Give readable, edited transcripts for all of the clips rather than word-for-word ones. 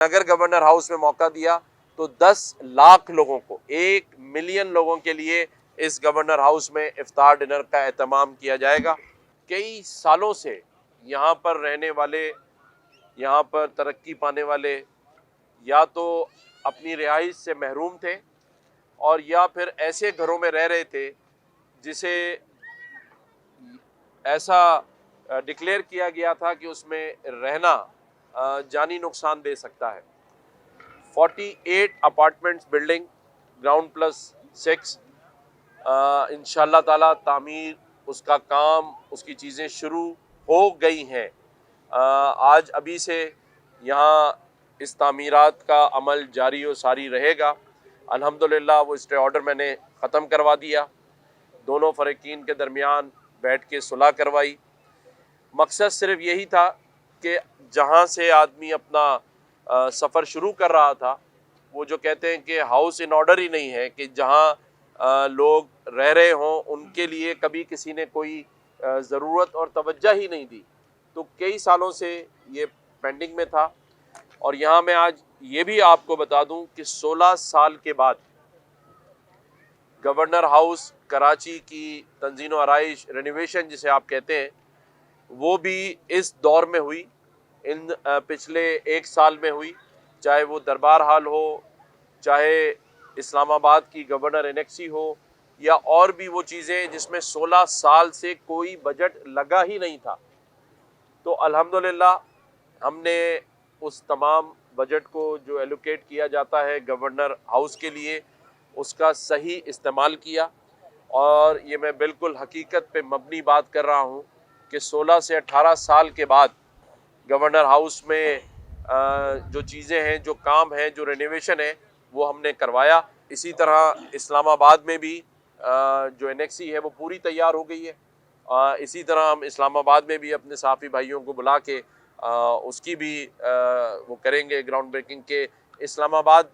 अगर governor house में मौका दिया तो 10 लाख लोगों को, 1 मिलियन लोगों के लिए इस गवर्नर हाउस में इफ्तार डिनर का एहतमाम किया जाएगा। कई सालों से यहाँ पर रहने वाले, यहाँ पर तरक्की पाने वाले या तो अपनी रिहाइश से महरूम थे और या फिर ऐसे घरों में रह रहे थे जिसे ऐसा डिक्लेयर किया गया था कि उसमें रहना जानी नुकसान दे सकता है। 48 अपार्टमेंट्स बिल्डिंग ग्राउंड +6 इंशाल्लाह ताला तामीर, उसका काम, उसकी चीज़ें शुरू हो गई हैं। आज अभी से यहाँ इस तामीरात का अमल जारी और सारी रहेगा। अल्हम्दुलिल्लाह वो स्टे ऑर्डर मैंने ख़त्म करवा दिया, दोनों फ़रीक़ीन के दरमियान बैठ के सुलह करवाई। मकसद सिर्फ यही था कि जहाँ से आदमी अपना सफ़र शुरू कर रहा था, वो जो कहते हैं कि हाउस इन ऑर्डर ही नहीं है कि जहाँ लोग रह रहे हों उनके लिए कभी किसी ने कोई ज़रूरत और तवज्जो ही नहीं दी। तो कई सालों से ये पेंडिंग में था और यहाँ मैं आज ये भी आपको बता दूं कि 16 साल के बाद गवर्नर हाउस कराची की तंजीन व आराइश रेनोवेशन जिसे आप कहते हैं, वो भी इस दौर में हुई, इन पिछले 1 साल में हुई। चाहे वो दरबार हाल हो, चाहे इस्लामाबाद की गवर्नर एनेक्सी हो, या और भी वो चीज़ें जिसमें 16 साल से कोई बजट लगा ही नहीं था। तो अल्हम्दुलिल्लाह हमने उस तमाम बजट को जो एलोकेट किया जाता है गवर्नर हाउस के लिए, उसका सही इस्तेमाल किया। और ये मैं बिल्कुल हकीकत पे मबनी बात कर रहा हूँ कि 16 से 18 साल के बाद गवर्नर हाउस में जो चीज़ें हैं, जो काम हैं, जो रेनोवेशन है, वो हमने करवाया। इसी तरह इस्लामाबाद में भी जो एनेक्सी है वो पूरी तैयार हो गई है। इसी तरह हम इस्लामाबाद में भी अपने साफ़ी भाइयों को बुला के उसकी भी वो करेंगे ग्राउंड ब्रेकिंग के। इस्लामाबाद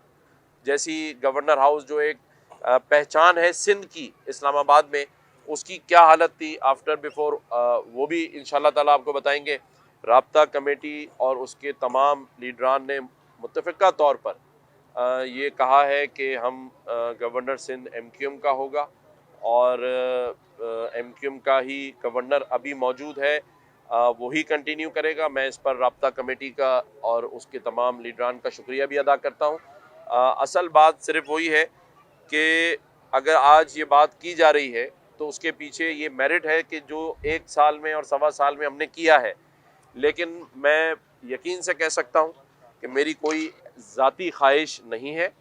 जैसी गवर्नर हाउस जो एक पहचान है सिंध की इस्लामाबाद में, उसकी क्या हालत थी आफ्टर बिफोर, वो भी इंशाल्लाह ताला आपको बताएंगे। राब्ता कमेटी और उसके तमाम लीडरान ने मुत्तफ़िक़ा तौर पर ये कहा है कि हम गवर्नर सिंध MQM का होगा और MQM का ही गवर्नर अभी मौजूद है, वही कंटिन्यू करेगा। मैं इस पर राब्ता कमेटी का और उसके तमाम लीडरान का शुक्रिया भी अदा करता हूँ। असल बात सिर्फ वही है कि अगर आज ये बात की जा रही है तो उसके पीछे ये मेरिट है कि जो 1 साल में और सवा साल में हमने किया है। लेकिन मैं यकीन से कह सकता हूँ कि मेरी कोई ज़ाती ख्वाहिश नहीं है।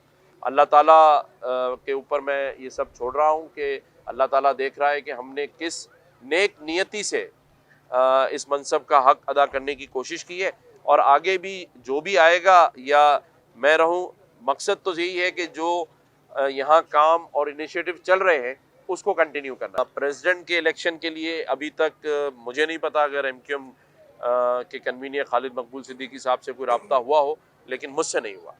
अल्लाह ताला के ऊपर मैं ये सब छोड़ रहा हूँ कि अल्लाह ताला देख रहा है कि हमने किस नेक नियति से इस मनसब का हक़ अदा करने की कोशिश की है। और आगे भी जो भी आएगा या मैं रहूँ, मकसद तो यही है कि जो यहाँ काम और इनिशिएटिव चल रहे हैं उसको कंटिन्यू करना। प्रेसिडेंट के इलेक्शन के लिए अभी तक मुझे नहीं पता अगर MQM के कन्वीनर खालिद मकबूल सिद्दीकी साहब से कोई रब्ता हुआ हो, लेकिन मुझसे नहीं हुआ।